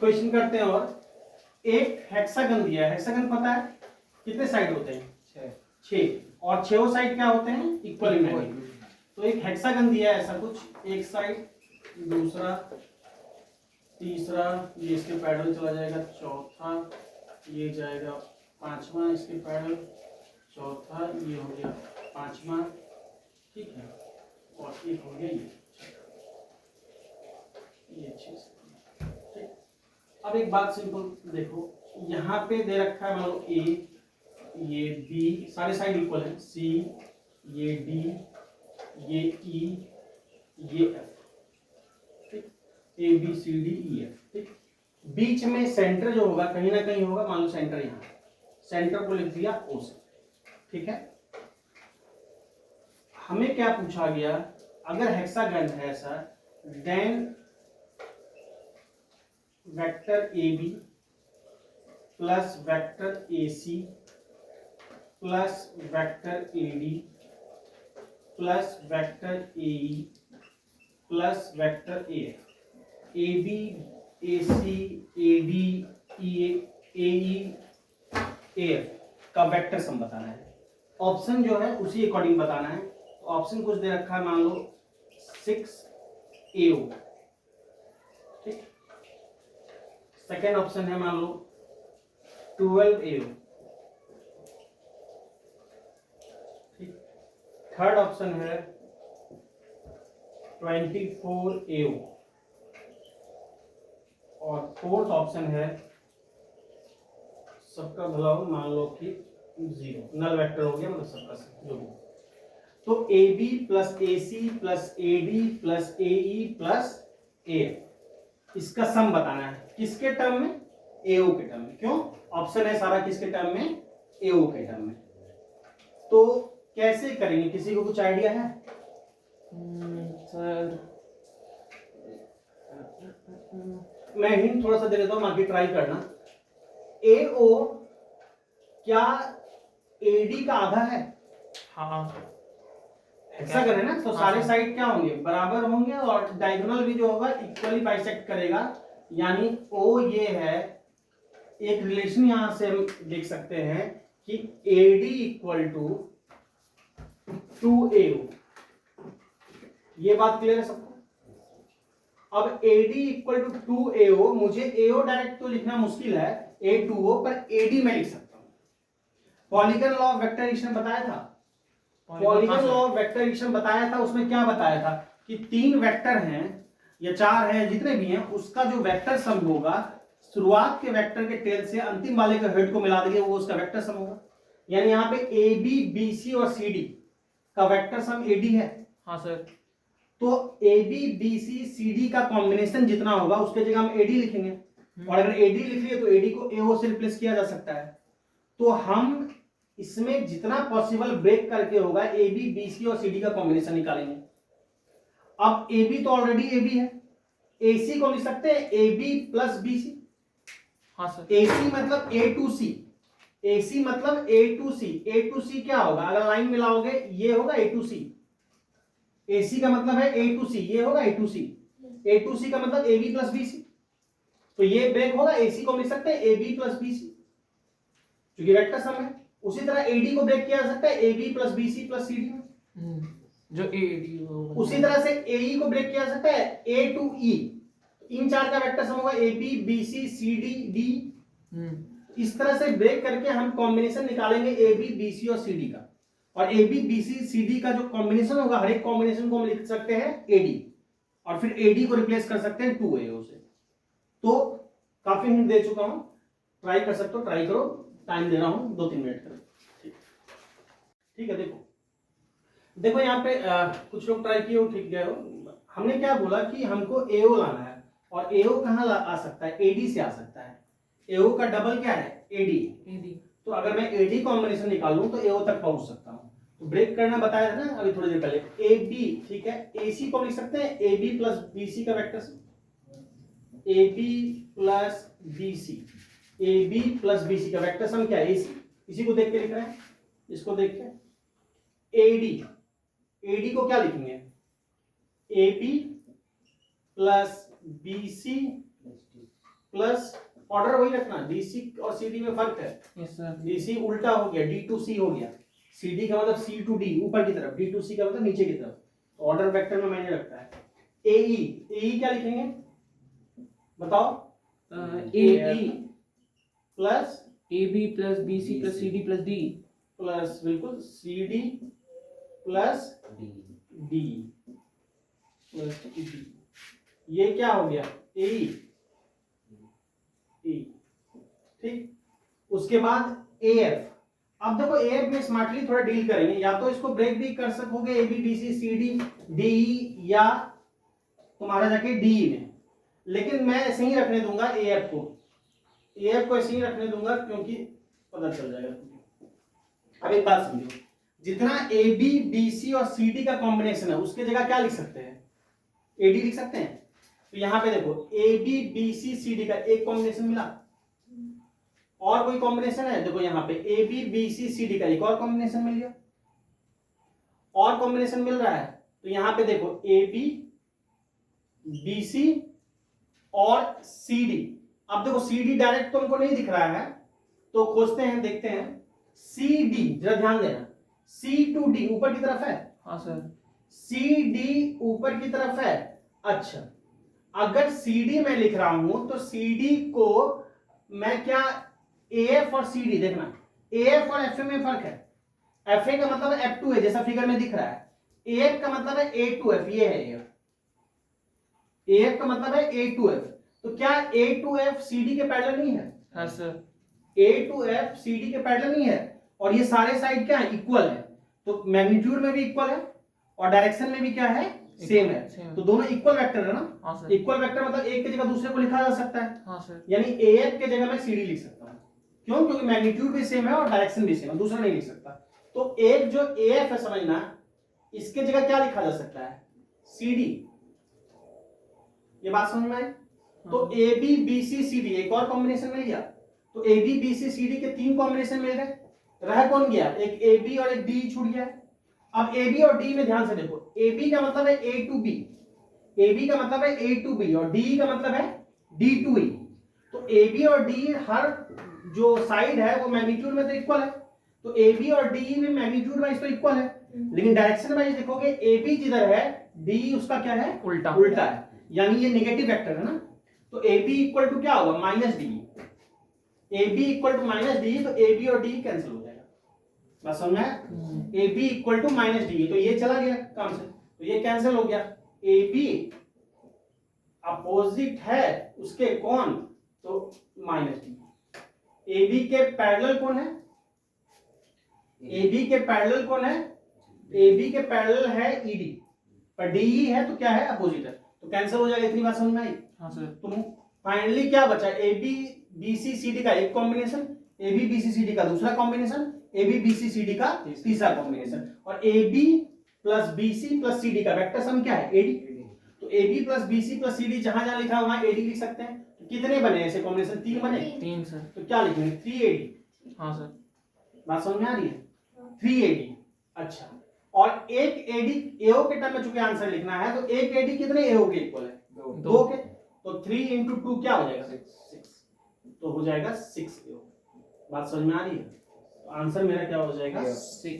Question करते हैं और एक हेक्सागन दिया है। हेक्सागन पता है कितने साइड होते हैं? 6 और 6 साइड क्या होते हैं? Equal imaginary. तो एक हेक्सागन दिया है ऐसा कुछ, एक साइड, दूसरा, तीसरा, ये इसके पैडल चला जाएगा, चौथा ये जाएगा, पांचवा इसके पैडल, चौथा ये हो गया, पांचवा, ठीक है, और एक हो गया ये 6। ठीक। अब एक बात सिंपल देखो, यहाँ पे दे रखा है मान लो ए, ये बी, सारे साइड इक्वल है, सी, ये डी, ये ई, ये एफ, ठीक, A B C D E F. ठीक, बीच में सेंटर जो होगा कहीं ना कहीं होगा, मान लो सेंटर यहाँ, सेंटर को लिख दिया ओ से। ठीक है, हमें क्या पूछा गया, अगर हेक्सागन है ऐसा, then vector A B plus vector A C plus vector A D plus vector A E plus vector A F, A B A C A D A E A F का vector sum बताना है। Option जो है उसी according बताना है। तो option कुछ दे रखा है, मान लो 6 AO। ठीक, सेकेंड ऑप्शन है मान लो 12 AO। ठीक, थर्ड ऑप्शन है 24 AO और फोर्थ ऑप्शन है सबका भला हो, मान लो कि 0, नल वेक्टर हो गया, मतलब सबका जो भी। तो A B plus A C plus A D plus A E plus A, इसका सम बताना है। किसके टर्म में? एओ के टर्म में। क्यों? ऑप्शन है सारा किसके टर्म में? एओ के टर्म में। तो कैसे करेंगे, किसी को कुछ आइडिया है? सर मैं हिंट थोड़ा सा दे देता हूं, बाकी ट्राई करना। एओ क्या एडी का आधा है? हाँ, हेक्सागन है ना, तो हाँ, सारे हाँ। साइड क्या होंगे? बराबर होंगे और डायगोनल भी जो होगा इक्वली बाइसेक्ट करेगा। यानी ओ ये है, एक रिलेशन यहां से हम देख सकते हैं कि AD इक्वल टू 2AO। ये बात क्लियर है सबको? अब AD इक्वल टू 2AO, मुझे AO डायरेक्ट तो लिखना मुश्किल है, A2O, पर AD में लिख सकता हूं। Polygon law of vector addition बताया था, polygon law of vector addition बताया था। उसमें क्या बताया था कि 3 वेक्टर हैं या 4 हैं, जितने भी हैं, उसका जो वेक्टर सम होगा, शुरुआत के वेक्टर के टेल से अंतिम वाले के हेड को मिला देंगे, वो उसका वेक्टर सम होगा। यानी यहाँ पे ए बी बी सी और सी डी का वेक्टर सम एडी है। हाँ सर। तो A B B C C D का कॉम्बिनेशन जितना होगा उसके जगह हम एडी लिखेंगे, और अगर एडी लिख लिए तो एडी को एओ से रिप्लेस किया जा सकता है। तो हम इसमें जितना पॉसिबल ब्रेक करके होगा ए बी बी सी और सी डी का कॉम्बिनेशन निकालेंगे। अब ए बी तो ऑलरेडी ए बी है, ए सी को लिख सकते हैं A B plus B C. हाँ सर। ए सी मतलब ए टू सी, ए सी मतलब ए टू सी। ए टू सी क्या होगा, अगर लाइन मिलाओगे ये होगा ए टू सी। ए सी का मतलब है ए टू सी, ये होगा ए to C. A to C का मतलब A B plus B C. तो ये ब्रेक होगा, ए सी को लिख सकते हैं A B plus B C, क्योंकि वेक्टर सम है। उसी तरह एडी को ब्रेक किया जा सकता है A B plus B C plus C D में, जो एडी उसी तरह से एई को ब्रेक किया जा सकता है ए टू ई। इन 4 का वेक्टर सम होगा A B B C C D D. इस तरह से ब्रेक करके हम कॉम्बिनेशन निकालेंगे ए बी बी सी और सी डी का। और A B B C C D का जो कॉम्बिनेशन होगा, हर एक कॉम्बिनेशन को हम लिख सकते हैं एडी, और फिर एडी को रिप्लेस कर सकते हैं 2AO से। तो काफी हिंट दे चुका हूं, ट्राई कर सकते हो, ट्राई करो, टाइम दे रहा हूं 2-3 मिनट का। ठीक है, देखो यहाँ पे कुछ लोग ट्राई किए हो, ठीक गए हो। हमने क्या बोला कि हमको एओ लाना है, और एओ कहाँ आ सकता है? एडी से आ सकता है। एओ का डबल क्या है? एडी। तो अगर मैं एडी कॉम्बिनेशन निकालूं तो एओ तक पहुंच सकता हूं। तो ब्रेक करना बताया था ना अभी थोड़ी देर पहले। ए बी, ठीक है, एसी को लिख सकते हैं A B plus B C का vector sum, A B plus B C, A B plus B C का वेक्टर सम क्या है? एसी। इसी को देख के लिख रहे हैं, इसको देख के। एडी, एडी को क्या लिखेंगे? A B plus B C plus order वही रखना, डीसी और सीडी में फर्क है। Yes sir. डीसी उल्टा हो गया, डी टू सी हो गया, सीडी का मतलब सी टू डी ऊपर की तरफ, डी टू सी का मतलब नीचे की तरफ। ऑर्डर वेक्टर में मैंने रखा है। एई, एई क्या लिखेंगे बताओ? A plus B plus B C plus C D plus D plus बिल्कुल C D plus D plus D, ये क्या हो गया? ए ठीक। उसके बाद ए एफ। अब देखो ए एफ में स्मार्टली थोड़ा डील करेंगे, या तो इसको ब्रेक भी कर सकोगे A B B C C D D E, या तुम्हारा जाके डी में, लेकिन मैं ऐसे ही रखने दूंगा ए एफ को, ए एफ को ऐसे ही रखने दूंगा क्योंकि पता चल जाएगा। अब एक बात समझो, जितना ए बी बी सी और सी डी का कॉम्बिनेशन है उसके जगह क्या लिख सकते हैं? ए डी लिख सकते हैं। तो यहां पे देखो A B B C C D का एक कॉम्बिनेशन मिला, और कोई कॉम्बिनेशन है? देखो यहां पे A B B C C D का एक और कॉम्बिनेशन मिल गया, और कॉम्बिनेशन मिल रहा है। तो यहां पे देखो ए बी बी सी और सी डी। अब देखो सी डी डायरेक्ट तो हमको नहीं दिख रहा है, तो खोजते हैं, देखते हैं। सी डी, जरा ध्यान देना, सी टू डी ऊपर की तरफ है। हाँ सर। सी डी ऊपर की तरफ है। अच्छा, अगर सी डी में लिख रहा हूं तो सी डी को मैं क्या, ए एफ और सी डी, देखना ए एफ और एफ ए में फर्क है। एफ ए का मतलब एफ टू है जैसा फिगर में दिख रहा है, ए एफ का मतलब है ए टू एफ, ये है ए एफ। ए एफ का मतलब है ए टू एफ। तो क्या A to F C D के पैरेलल नहीं है? हाँ sir. A to F C D के पैरेलल नहीं है, और ये सारे साइड क्या है? इक्वल है। तो मैग्नीट्यूड में भी इक्वल है और डायरेक्शन में भी क्या है? सेम है। तो दोनों इक्वल वेक्टर है ना। हाँ सर। इक्वल वेक्टर मतलब एक की जगह दूसरे को लिखा जा सकता है। हाँ सर। यानी ए एफ के जगह मैं सी डी लिख सकता हूं। क्यों? क्योंकि मैग्नीट्यूड भी सेम है और डायरेक्शन भी सेम है, दूसरा नहीं लिख सकता। तो एक जो ए एफ है, समझना, इसके जगह क्या लिखा जा सकता है? C D. ये बात समझ में आई? तो A B B C C D एक और कॉम्बिनेशन मिल गया। तो A B B C C D के तीन कॉम्बिनेशन मिल गए। रह कौन गया? एक ए बी और एक डी छूट गया। अब ए बी और डी में ध्यान से देखो, ए बी का मतलब है ए टू बी, ए बी का मतलब है ए टू बी, और डी का मतलब है डी टू ई। तो ए बी और डी हर जो साइड है वो मैग्नीट्यूड में तो इक्वल है। तो ए बी और डी में मैग्नीट्यूड वाइज तो इक्वल है, लेकिन डायरेक्शन वाइज देखोगे ए बी जिधर है डी उसका क्या है? उल्टा। उल्टा है, यानी ये नेगेटिव वेक्टर है ना। तो ए बी इक्वल टू क्या होगा? Minus D. A B equal to minus D, तो ए बी और डी कैंसिल हो जाएगा। बस समझ में? A B equal to minus D, तो ये चला गया काम से, तो ये कैंसिल हो गया। ए बी अपोजिट है उसके कौन? तो माइनस डी। ए बी के पैरेलल कौन है? ए बी के पैरेलल कौन है? ए बी के पैरेलल है ई डी, पर डी ई है तो क्या है? अपोजिट है, तो कैंसिल हो जाएगा। इतनी बात समझ में आई? हाँ सर। तो फाइनली क्या बचा? A B B C C D का एक combination, A B B C C D का दूसरा combination, A B B C C D का तीसरा कॉम्बिनेशन, और A B plus B C plus C D का वेक्टर सम क्या है? A D. तो A B plus B C plus C D जहां जहां लिखा है वहां ए डी लिख सकते हैं। तो कितने बने ऐसे कॉम्बिनेशन? तीन बने। 3 सर। तो क्या लिखेंगे? 3 ए डी। हाँ सर। बात समझ में आ रही है? 3 ए डी। अच्छा, और एक ए डी एओ के टर्म में चूंकि आंसर लिखना है, तो एक ए डी कितने एओ के इक्वल है? 2 के। तो 3 इंटू 2 क्या हो जाएगा? 6। तो हो जाएगा 6 एओ। बात समझ में आ रही है? तो आंसर मेरा क्या हो जाएगा? 6।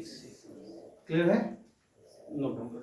क्लियर है? No problem.